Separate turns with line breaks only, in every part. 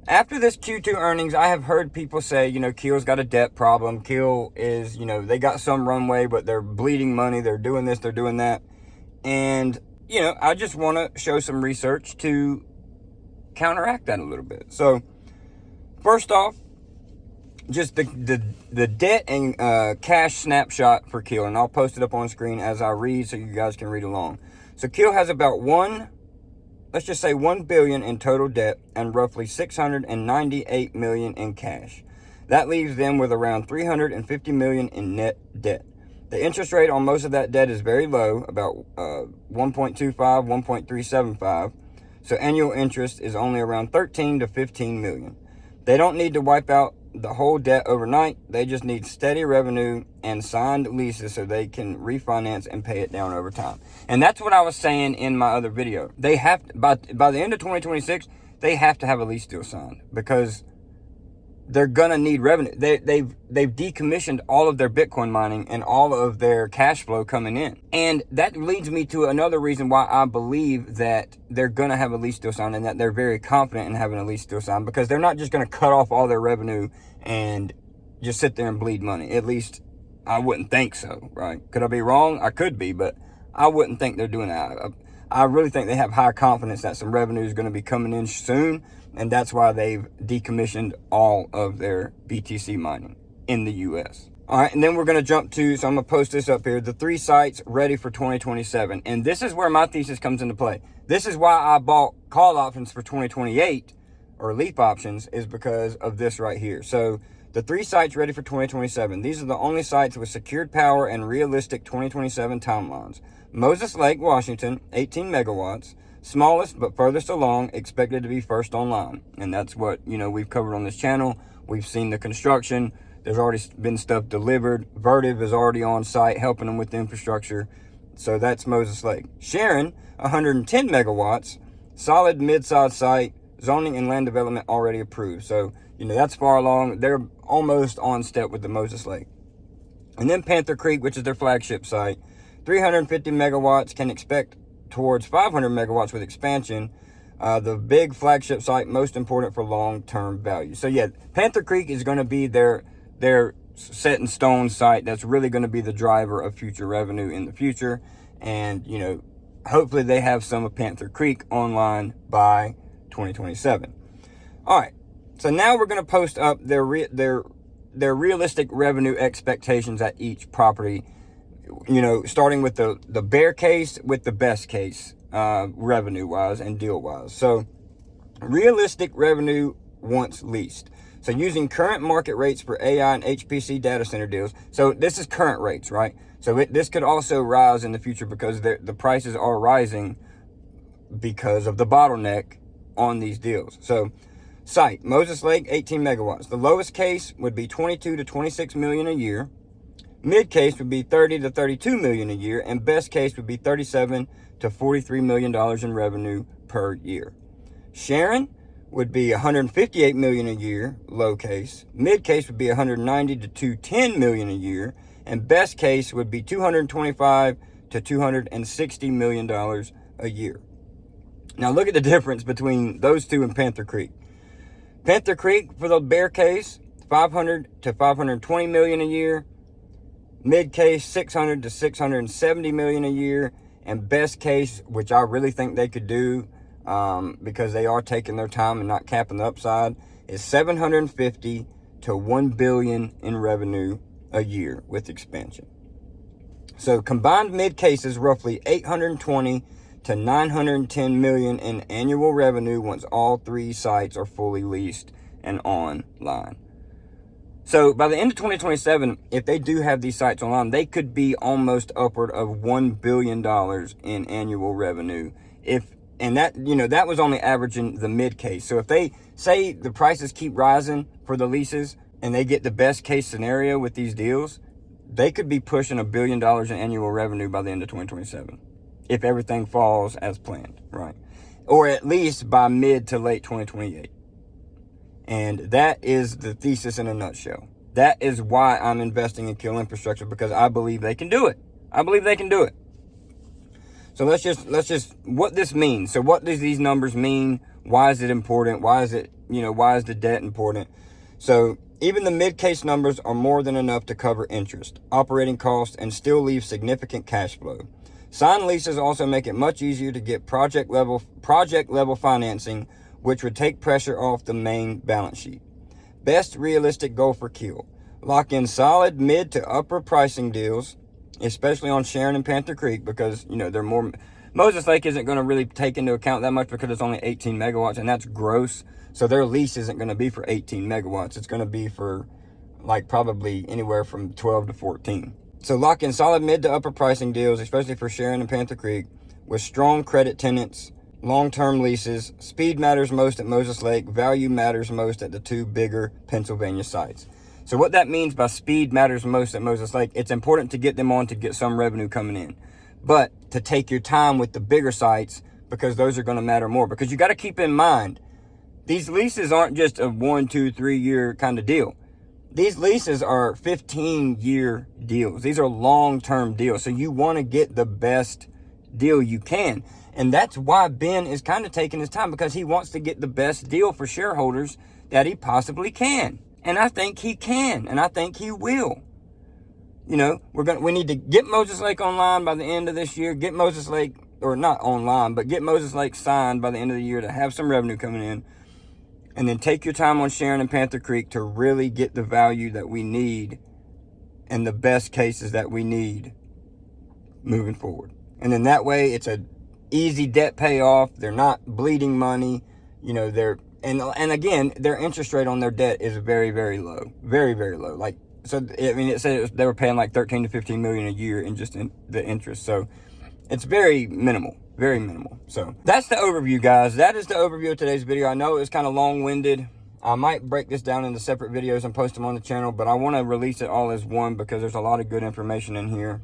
After this Q2 earnings, I have heard people say, KEEL's got a debt problem. KEEL is, they got some runway, but they're bleeding money. They're doing this, they're doing that. And, I just want to show some research to counteract that a little bit. So, first off, just the debt and cash snapshot for KEEL. And I'll post it up on screen as I read so you guys can read along. So, KEEL has about let's just say $1 billion in total debt and roughly $698 million in cash. That leaves them with around $350 million in net debt. The interest rate on most of that debt is very low, about 1.25, 1.375. So annual interest is only around 13 to 15 million. They don't need to wipe out the whole debt overnight. They just need steady revenue and signed leases so they can refinance and pay it down over time. And that's what I was saying in my other video. They have to, by the end of 2026, they have to have a lease deal signed because they're gonna need revenue. They've decommissioned all of their Bitcoin mining and all of their cash flow coming in. And that leads me to another reason why I believe that they're gonna have a lease deal signed and that they're very confident in having a lease deal signed, because they're not just gonna cut off all their revenue and just sit there and bleed money. At least I wouldn't think so, right? Could I be wrong? I could be, but I wouldn't think they're doing that. I really think they have high confidence that some revenue is going to be coming in soon, and that's why they've decommissioned all of their BTC mining in the US. All right, and then we're going to jump to, so I'm going to post this up here, the 3 sites ready for 2027. And this is where my thesis comes into play. This is why I bought call options for 2028, or leap options, is because of this right here. So the 3 sites ready for 2027. These are the only sites with secured power and realistic 2027 timelines. Moses Lake, Washington, 18 megawatts. Smallest but furthest along, expected to be first online. And that's what, we've covered on this channel. We've seen the construction. There's already been stuff delivered. Vertiv is already on site helping them with the infrastructure. So that's Moses Lake. Sharon, 110 megawatts. Solid mid-sized site. Zoning and land development already approved. So, that's far along. They're almost on step with the Moses Lake. And then Panther Creek, which is their flagship site. 350 megawatts, can expect towards 500 megawatts with expansion. The big flagship site, most important for long-term value. So yeah, Panther Creek is going to be their set in stone site. That's really going to be the driver of future revenue in the future. And, hopefully they have some of Panther Creek online by 2027. All right. So now we're going to post up their realistic revenue expectations at each property, starting with the bear case with the best case, revenue wise and deal wise. So realistic revenue once leased. So using current market rates for AI and HPC data center deals. So this is current rates, right? So this could also rise in the future because the prices are rising because of the bottleneck on these deals. So site, Moses Lake, 18 megawatts. The lowest case would be 22 to 26 million a year. Mid case would be 30 to 32 million a year, and best case would be 37 to 43 million dollars in revenue per year. Sharon would be 158 million a year, low case. Mid case would be 190 to 210 million a year, and best case would be 225 to 260 million dollars a year. Now look at the difference between those two and Panther Creek. Panther Creek for the bear case, 500 to 520 million a year. Mid case, 600 to 670 million a year, and best case, which I really think they could do, because they are taking their time and not capping the upside, is 750 to 1 billion in revenue a year with expansion. So combined mid case is roughly 820 to 910 million in annual revenue once all 3 sites are fully leased and online. So by the end of 2027, if they do have these sites online, they could be almost upward of $1 billion in annual revenue. And that was only averaging the mid case. So if they say the prices keep rising for the leases and they get the best case scenario with these deals, they could be pushing $1 billion in annual revenue by the end of 2027. If everything falls as planned, right? Or at least by mid to late 2028. And that is the thesis in a nutshell. That is why I'm investing in KEEL Infrastructure, because I believe they can do it. I believe they can do it. So let's just what this means. So what does these numbers mean? Why is it important? Why is it why is the debt important? So even the mid-case numbers are more than enough to cover interest, operating costs, and still leave significant cash flow. Signed leases also make it much easier to get project level financing, which would take pressure off the main balance sheet. Best realistic goal for KEEL: lock in solid mid to upper pricing deals, especially on Sharon and Panther Creek, because they're more. Moses Lake isn't going to really take into account that much because it's only 18 megawatts, and that's gross. So their lease isn't going to be for 18 megawatts. It's going to be for probably anywhere from 12 to 14. So lock in solid mid to upper pricing deals, especially for Sharon and Panther Creek, with strong credit tenants, long-term leases. Speed matters most at Moses Lake. Value matters most at the two bigger Pennsylvania sites. So what that means by speed matters most at Moses Lake, it's important to get them on to get some revenue coming in. But to take your time with the bigger sites, because those are going to matter more. Because you got to keep in mind, these leases aren't just a 1, 2, 3 year kind of deal. These leases are 15-year deals. These are long-term deals. So you want to get the best deal you can. And that's why Ben is kind of taking his time, because he wants to get the best deal for shareholders that he possibly can. And I think he can, and I think he will. We need to get Moses Lake online by the end of this year. Get Moses Lake, or not online, but get Moses Lake signed by the end of the year to have some revenue coming in. And then take your time on Sharon and Panther Creek to really get the value that we need and the best cases that we need moving forward. And then that way it's a easy debt payoff. They're not bleeding money. And again, their interest rate on their debt is very, very low. Very, very low. It said they were paying like 13 to 15 million a year in just the interest. So it's very minimal. Very minimal. So that's the overview, guys. That is the overview of today's video. I know it was kind of long-winded. I might break this down into separate videos and post them on the channel, but I want to release it all as one because there's a lot of good information in here.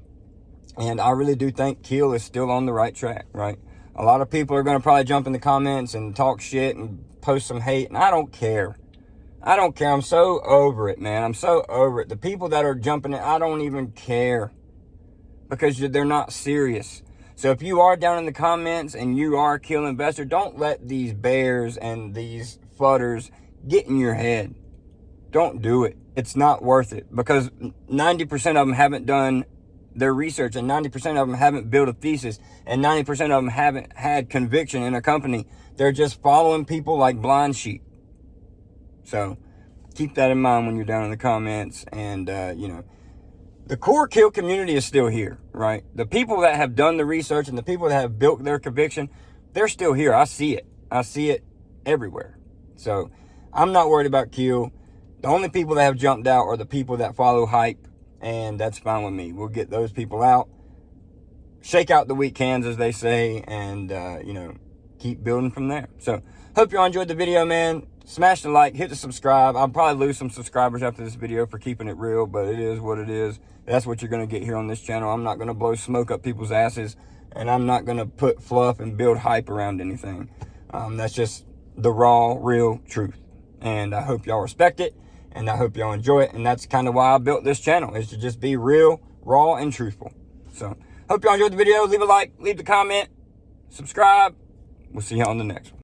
And I really do think KEEL is still on the right track, right? A lot of people are going to probably jump in the comments and talk shit and post some hate, and I don't care. I don't care. I'm so over it, man. I'm so over it. The people that are jumping in, I don't even care, because they're not serious. So if you are down in the comments and you are a KEEL investor, don't let these bears and these fudders get in your head. Don't do it. It's not worth it, because 90% of them haven't done their research, and 90% of them haven't built a thesis, and 90% of them haven't had conviction in a company. They're just following people like blind sheep. So keep that in mind when you're down in the comments. And, the core KEEL community is still here, right? The people that have done the research and the people that have built their conviction, they're still here. I see it. I see it everywhere. So I'm not worried about KEEL. The only people that have jumped out are the people that follow hype, and that's fine with me. We'll get those people out, shake out the weak hands, as they say, and, keep building from there. So hope y'all enjoyed the video, man. Smash the like, hit the subscribe. I'll probably lose some subscribers after this video for keeping it real, but it is what it is. That's what you're going to get here on this channel. I'm not going to blow smoke up people's asses, and I'm not going to put fluff and build hype around anything. That's just the raw, real truth. And I hope y'all respect it, and I hope y'all enjoy it. And that's kind of why I built this channel, is to just be real, raw, and truthful. So hope y'all enjoyed the video. Leave a like, leave a comment, subscribe. We'll see you on the next one.